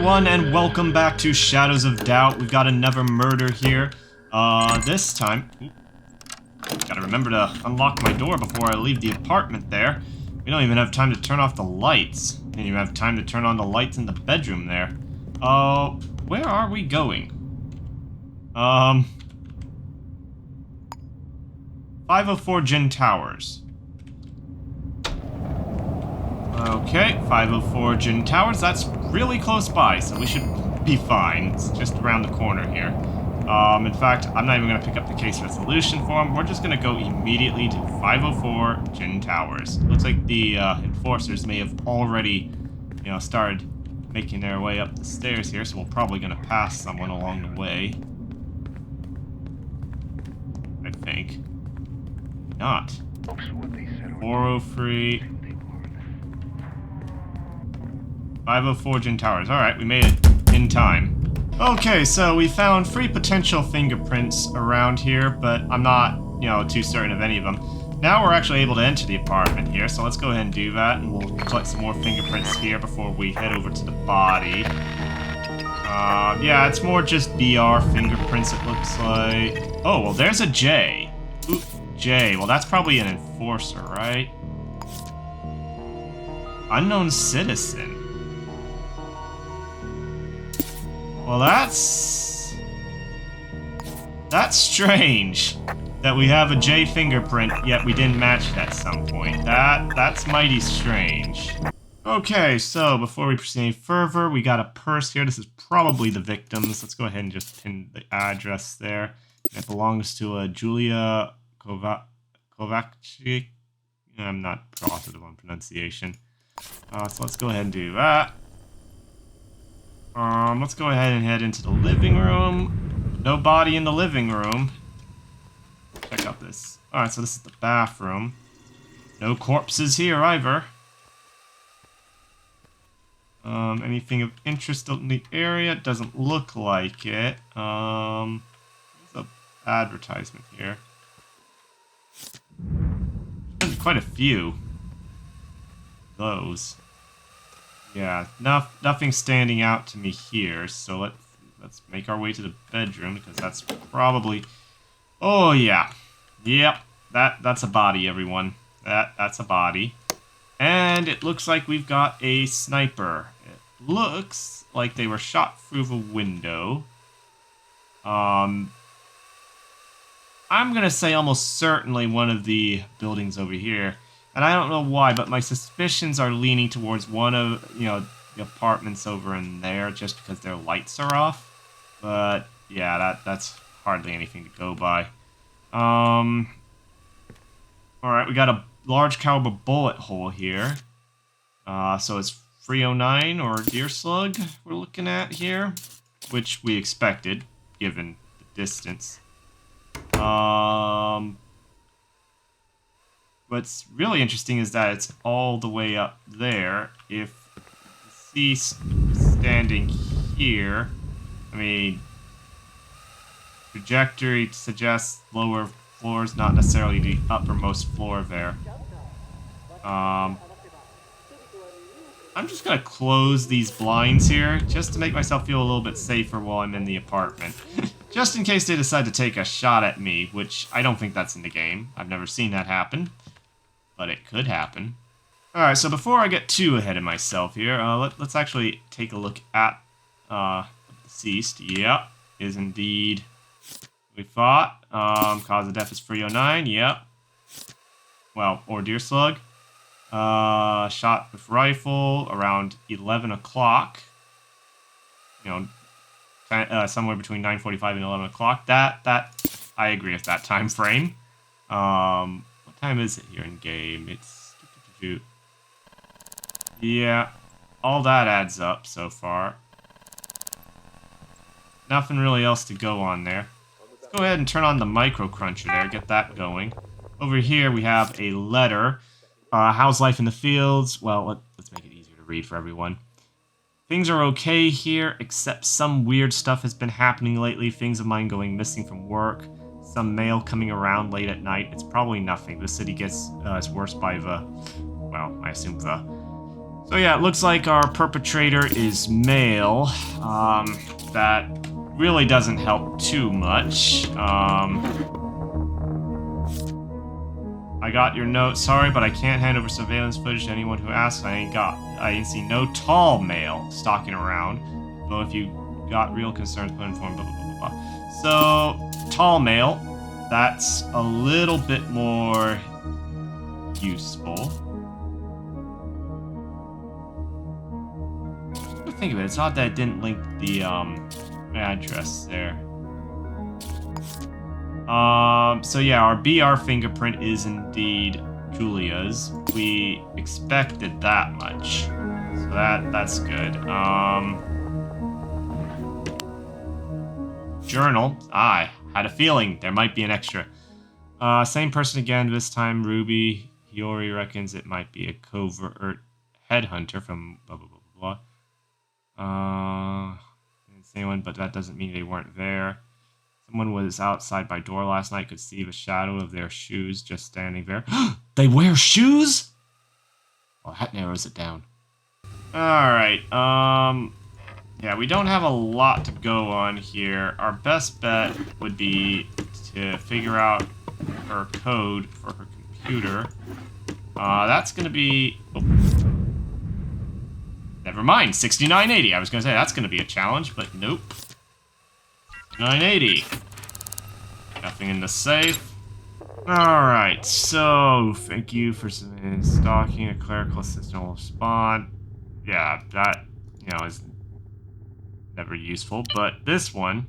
everyone, and welcome back to Shadows of Doubt. We've got another murder here. This time... gotta remember to unlock my door before I leave the apartment there. We don't even have time to turn off the lights. We don't even have time to turn on the lights in the bedroom there. Where are we going? 504 Gin Towers. Okay, 504 Gin Towers, that's really close by, so we should be fine. It's just around the corner here. In fact, I'm not even going to pick up the case resolution form. We're just going to go immediately to 504 Gin Towers. Looks like the enforcers may have already, started making their way up the stairs here, so we're probably going to pass someone along the way. I think. Not. 403... 504 Gin Towers. Alright, we made it in time. Okay, so we found 3 potential fingerprints around here, but I'm not, too certain of any of them. Now we're actually able to enter the apartment here, so let's go ahead and do that, and we'll collect some more fingerprints here before we head over to the body. Yeah, it's more just BR fingerprints, it looks like. Oh, well, there's a J. Ooh, J. Well, that's probably an enforcer, right? Unknown citizen. Well, that's strange that we have a J fingerprint, yet we didn't match it at some point. That's mighty strange. Okay, so before we proceed any further, we got a purse here. This is probably the victim's. Let's go ahead and just pin the address there. It belongs to a Julia Kovacic. I'm not positive on pronunciation. So let's go ahead and do that. Let's go ahead and head into the living room. No body in the living room. Check out this. Alright, so this is the bathroom. No corpses here either. Anything of interest in the area? Doesn't look like it. There's an advertisement here. There's quite a few. Those. Yeah, nothing standing out to me here, so let's make our way to the bedroom, because that's probably... Oh, yeah. Yep, that's a body, everyone. That's a body. And it looks like we've got a sniper. It looks like they were shot through the window. I'm gonna say almost certainly one of the buildings over here. And I don't know why, but my suspicions are leaning towards one of, the apartments over in there, just because their lights are off. But, yeah, that's hardly anything to go by. Alright, we got a large caliber bullet hole here. So it's 309 or deer slug we're looking at here, which we expected, given the distance. What's really interesting is that it's all the way up there. If you see standing here, I mean, trajectory suggests lower floors, not necessarily the uppermost floor there. I'm just gonna close these blinds here, just to make myself feel a little bit safer while I'm in the apartment. Just in case they decide to take a shot at me, which I don't think that's in the game. I've never seen that happen. But it could happen. Alright, so before I get too ahead of myself here, let's actually take a look at the deceased. Yep, is indeed we thought. Cause of death is 309, yep. Well, or deer slug. Shot with rifle around 11 o'clock. Somewhere between 9:45 and 11 o'clock. That I agree with that time frame. What time is it here in game? It's... Yeah, all that adds up so far. Nothing really else to go on there. Let's go ahead and turn on the micro cruncher there, get that going. Over here we have a letter. How's life in the fields? Well, let's make it easier to read for everyone. Things are okay here, except some weird stuff has been happening lately. Things of mine going missing from work. Some mail coming around late at night. It's probably nothing. The city gets its worse by the, well, I assume the So yeah, it looks like our perpetrator is male. That really doesn't help too much. I got your note. Sorry, but I can't hand over surveillance footage to anyone who asks. I ain't seen no tall male stalking around. Well, if you got real concerns, put informed, blah, blah, blah, blah. So, tall male. That's a little bit more useful. Think of it. It's odd that it didn't link the address there. So yeah, our BR fingerprint is indeed Julia's. We expected that much, so that's good. Journal. I had a feeling there might be an extra. Same person again. This time, Ruby. Hiyori reckons it might be a covert headhunter from blah blah blah blah blah. Didn't say anyone, but that doesn't mean they weren't there. Someone was outside my door last night, could see the shadow of their shoes just standing there. They wear shoes? Well, that narrows it down. Alright, yeah, we don't have a lot to go on here. Our best bet would be to figure out her code for her computer. That's gonna be... Oh. Never mind, 6980. I was gonna say that's gonna be a challenge, but nope. 980. Nothing in the safe. Alright, so thank you for stalking. A clerical assistant will respond. Yeah, that, is never useful. But this one,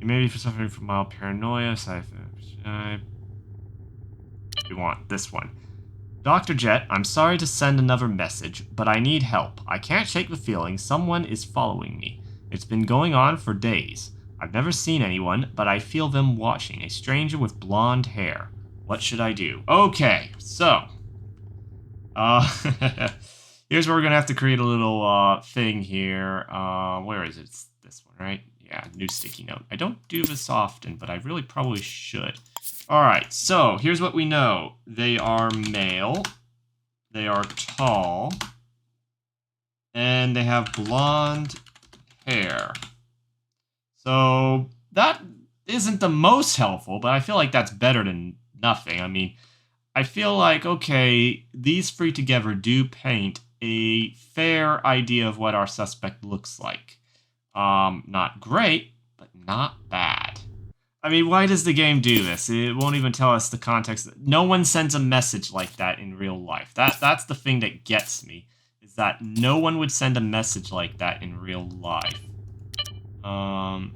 you may be suffering from mild paranoia, sci-fi. We want this one. Dr. Jet, I'm sorry to send another message, but I need help. I can't shake the feeling someone is following me. It's been going on for days. I've never seen anyone, but I feel them watching. A stranger with blonde hair. What should I do? Okay, so. Here's where we're gonna have to create a little thing here. Where is it? It's this one, right? Yeah, new sticky note. I don't do this often, but I really probably should. Alright, so here's what we know. They are male. They are tall. And they have blonde hair. So that isn't the most helpful, but I feel like that's better than nothing. I mean, I feel like, okay, these three together do paint a fair idea of what our suspect looks like. Not great, but not bad. I mean, why does the game do this? It won't even tell us the context. No one sends a message like that in real life. That's the thing that gets me, is that no one would send a message like that in real life. Alright,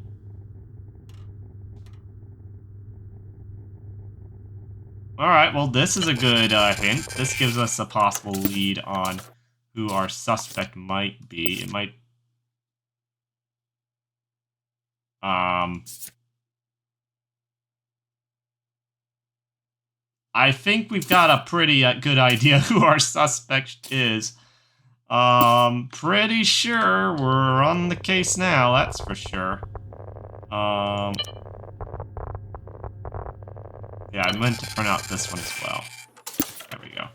well, this is a good hint. This gives us a possible lead on who our suspect might be. It might... I think we've got a pretty good idea who our suspect is. Pretty sure we're on the case now, that's for sure. Yeah, I meant to print out this one as well. There we go.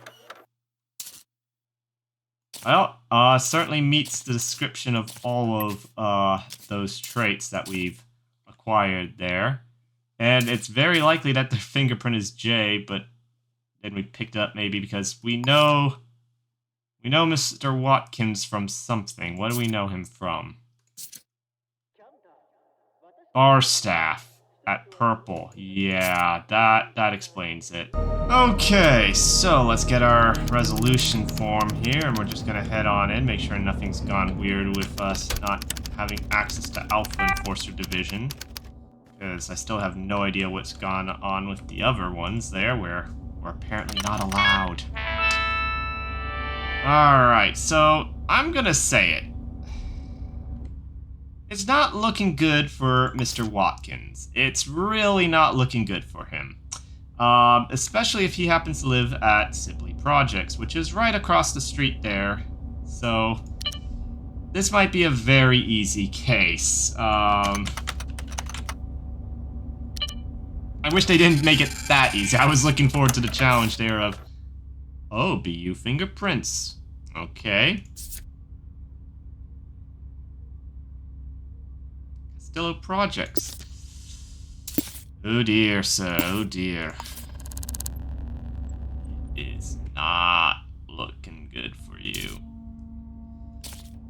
Well, certainly meets the description of all of those traits that we've acquired there. And it's very likely that their fingerprint is J, but then we picked it up maybe because we know Mr. Watkins from something. What do we know him from? Bar staff at Purple. Yeah, that explains it. Okay, so let's get our resolution form here, and we're just gonna head on in, make sure nothing's gone weird with us not having access to Alpha Enforcer Division. Because I still have no idea what's gone on with the other ones there, where we're apparently not allowed. Alright, so I'm gonna say it. It's not looking good for Mr. Watkins. It's really not looking good for him. Especially if he happens to live at Sibley Projects, which is right across the street there. So, this might be a very easy case. I wish they didn't make it that easy. I was looking forward to the challenge there of, oh, BU fingerprints. Okay. Castillo Projects. Oh dear, sir. Oh dear. It's not looking good for you.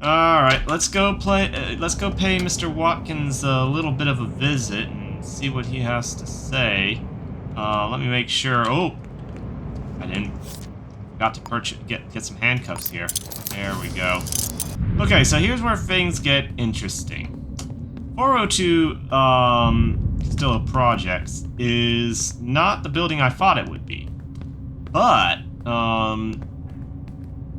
Alright, let's go pay Mr. Watkins a little bit of a visit and see what he has to say. Let me make sure. Oh, I forgot to get some handcuffs here. There we go. Okay, so here's where things get interesting. 402 Castillo Projects is not the building I thought it would be. But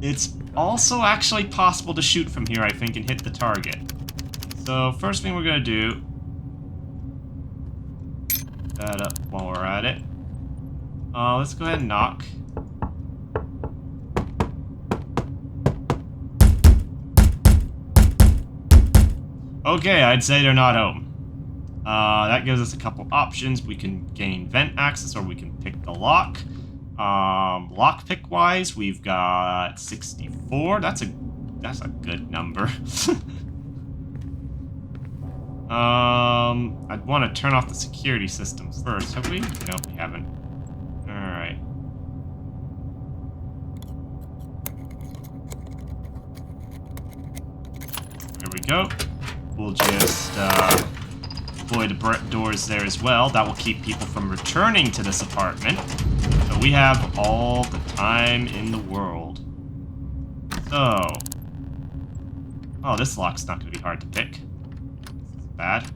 it's also actually possible to shoot from here, I think, and hit the target. So first thing we're gonna do, that up while we're at it. Let's go ahead and knock. Okay, I'd say they're not home. That gives us a couple options. We can gain vent access, or we can pick the lock. Lockpick wise, we've got 64. That's a good number. I'd want to turn off the security system first. Have we? Nope, we haven't. Alright. There we go. We'll just deploy the doors there as well. That will keep people from returning to this apartment. So we have all the time in the world. So. Oh, this lock's not going to be hard to pick. This is bad.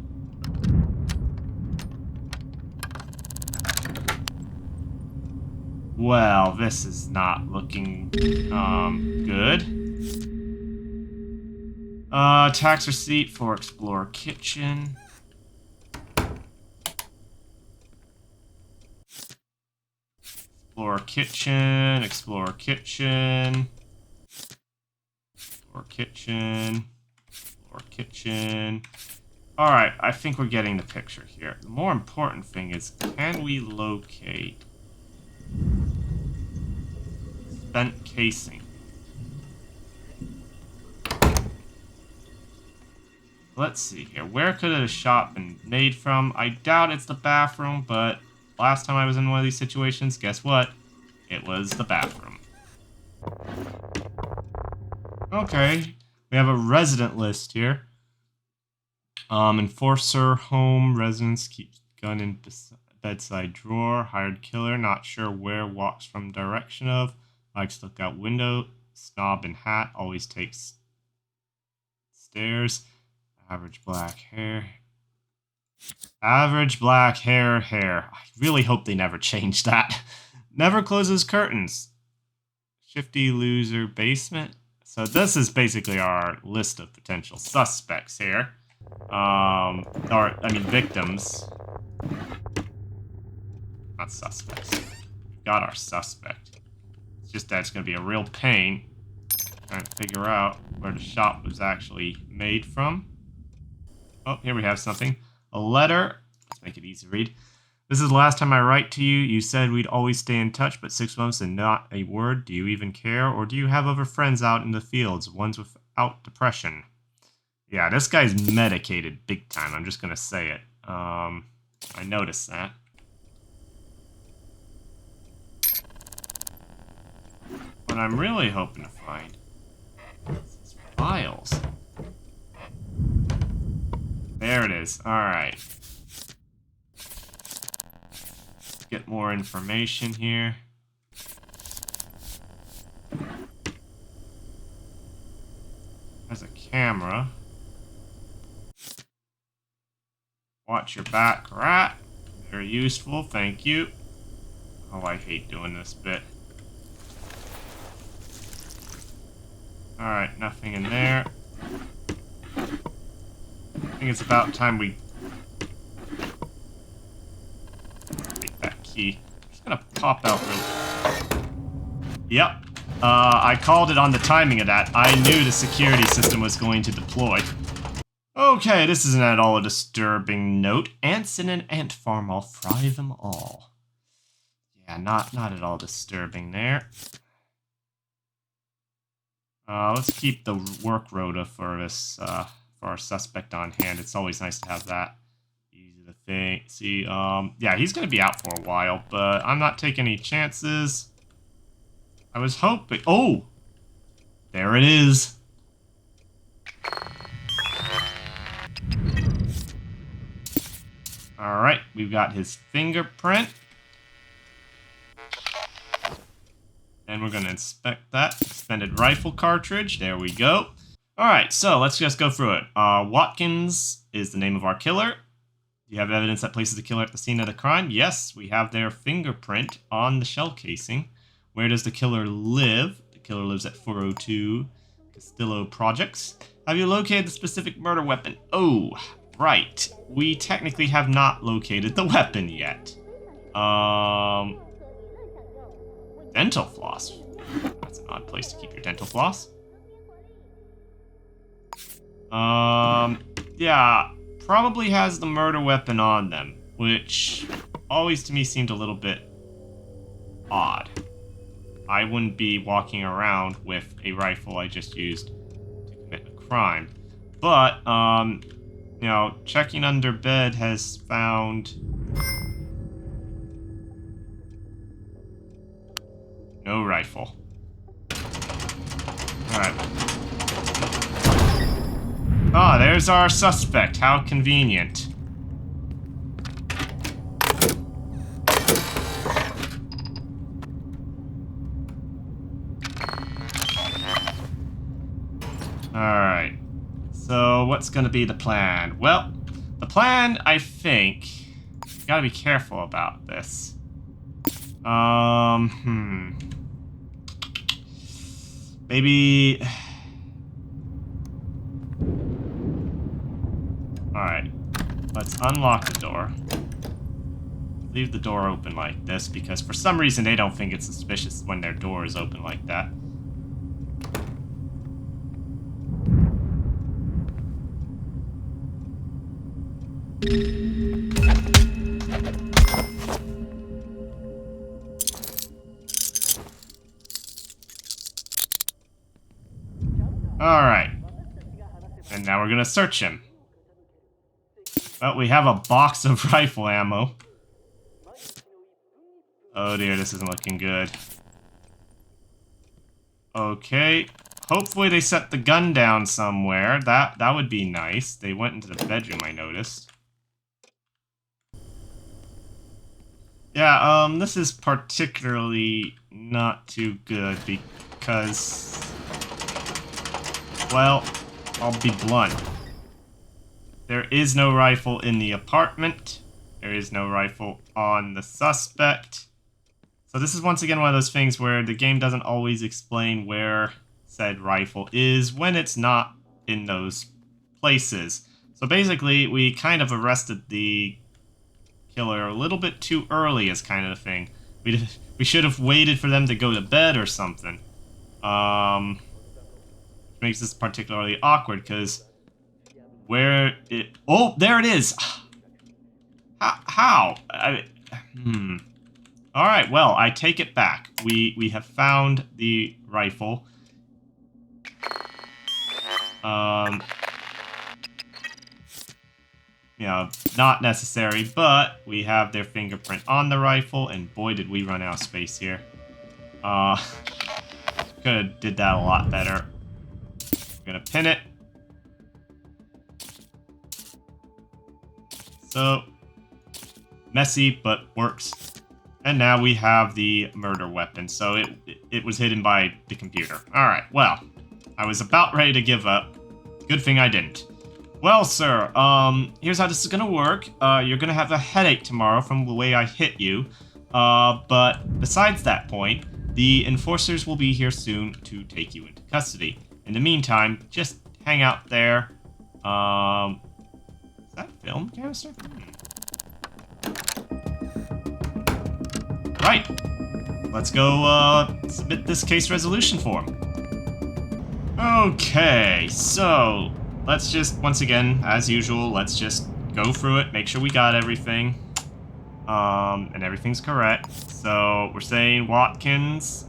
Well, this is not looking good. Tax receipt for Explorer Kitchen. Explorer Kitchen, Explorer Kitchen, Explorer Kitchen, Explorer Kitchen. Alright, I think we're getting the picture here. The more important thing is, can we locate spent casing? Let's see here. Where could a shot been made from? I doubt it's the bathroom, but last time I was in one of these situations, guess what? It was the bathroom. Okay. We have a resident list here. Enforcer, home, residence, keeps gun in bedside drawer, hired killer, not sure where, walks from direction of, likes to look out window, snob in hat, always takes stairs. Average black hair. Average black hair. I really hope they never change that. Never closes curtains. Shifty loser basement. So this is basically our list of potential suspects here. Victims. Not suspects. We've got our suspect. It's just that it's going to be a real pain trying to figure out where the shot was actually made from. Oh, here we have something. A letter. Let's make it easy to read. This is the last time I write to you. You said we'd always stay in touch, but 6 months and not a word. Do you even care? Or do you have other friends out in the fields, ones without depression? Yeah, this guy's medicated big time. I'm just going to say it. I noticed that. What I'm really hoping to find is his files. There it is. Alright. Get more information here. There's a camera. Watch your back, rat. Very useful, thank you. Oh, I hate doing this bit. Alright, nothing in there. I think it's about time we take that key. I'm just gonna pop out real. Yep. I called it on the timing of that. I knew the security system was going to deploy. Okay, this isn't at all a disturbing note. Ants in an ant farm, I'll fry them all. Yeah, not at all disturbing there. Let's keep the work rota for this, for our suspect on hand. It's always nice to have that. Easy to see. Yeah, he's gonna be out for a while, but I'm not taking any chances. I was hoping. Oh, there it is. All right, we've got his fingerprint. And we're going to inspect that. Expended rifle cartridge. There we go. Alright, so let's just go through it. Watkins is the name of our killer. Do you have evidence that places the killer at the scene of the crime? Yes, we have their fingerprint on the shell casing. Where does the killer live? The killer lives at 402 Castillo Projects. Have you located the specific murder weapon? Oh, right. We technically have not located the weapon yet. Dental floss. That's an odd place to keep your dental floss. Yeah, probably has the murder weapon on them, which always to me seemed a little bit odd. I wouldn't be walking around with a rifle I just used to commit a crime. But, you know, checking under bed has found no rifle. Alright. Ah, there's our suspect. How convenient. Alright. So, what's gonna be the plan? Well, the plan, I think... Gotta be careful about this. Maybe... Alright. Let's unlock the door. Leave the door open like this, because for some reason they don't think it's suspicious when their door is open like that. Alright. And now we're gonna search him. Well, we have a box of rifle ammo. Oh dear, this isn't looking good. Okay. Hopefully they set the gun down somewhere. That would be nice. They went into the bedroom, I noticed. Yeah, this is particularly not too good because... Well, I'll be blunt. There is no rifle in the apartment. There is no rifle on the suspect. So this is once again one of those things where the game doesn't always explain where said rifle is when it's not in those places. So basically, we kind of arrested the killer a little bit too early as kind of a thing. We should have waited for them to go to bed or something. Which makes this particularly awkward because where it... Oh, there it is! How? Alright, well, I take it back. We have found the rifle. You know, not necessary, but we have their fingerprint on the rifle, and boy did we run out of space here. Could've did that a lot better. I'm gonna pin it. So, messy, but works. And now we have the murder weapon, so it was hidden by the computer. Alright, well, I was about ready to give up. Good thing I didn't. Well, sir, here's how this is gonna work. You're gonna have a headache tomorrow from the way I hit you. But besides that point, the enforcers will be here soon to take you into custody. In the meantime, just hang out there. Is that a film canister? Right. Let's go, submit this case resolution form. Okay, so let's just, once again, as usual, let's just go through it, make sure we got everything. And everything's correct. So, we're saying Watkins.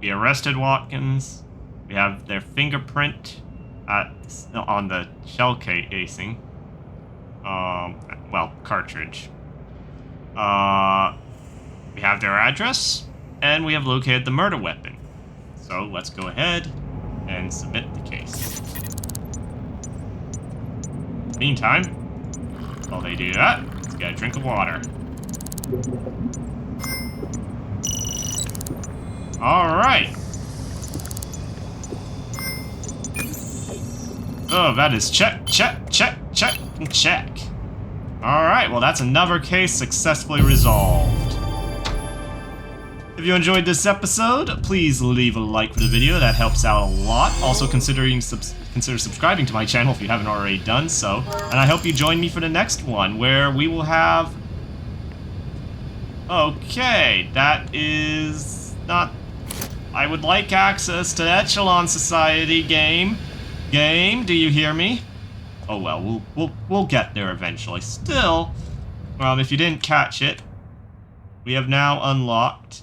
We arrested Watkins. We have their fingerprint on the shell casing. Well, cartridge. We have their address, and we have located the murder weapon. So let's go ahead and submit the case. Meantime, while they do that, let's get a drink of water. Alright. Oh, that is check, check, check, check, and check. Alright, well that's another case successfully resolved. If you enjoyed this episode, please leave a like for the video. That helps out a lot. Also, consider subscribing to my channel if you haven't already done so. And I hope you join me for the next one, where we will have... Okay, that is not... I would like access to Echelon Society game. Game, do you hear me? Oh well, we'll get there eventually. Still, if you didn't catch it, we have now unlocked,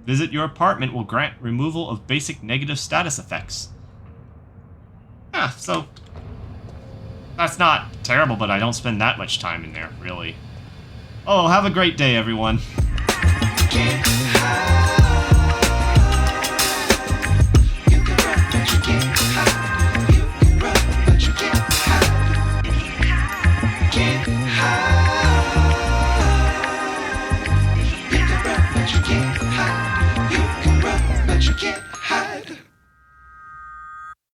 visit your apartment will grant removal of basic negative status effects. Yeah, so, that's not terrible, but I don't spend that much time in there, really. Oh, have a great day, everyone.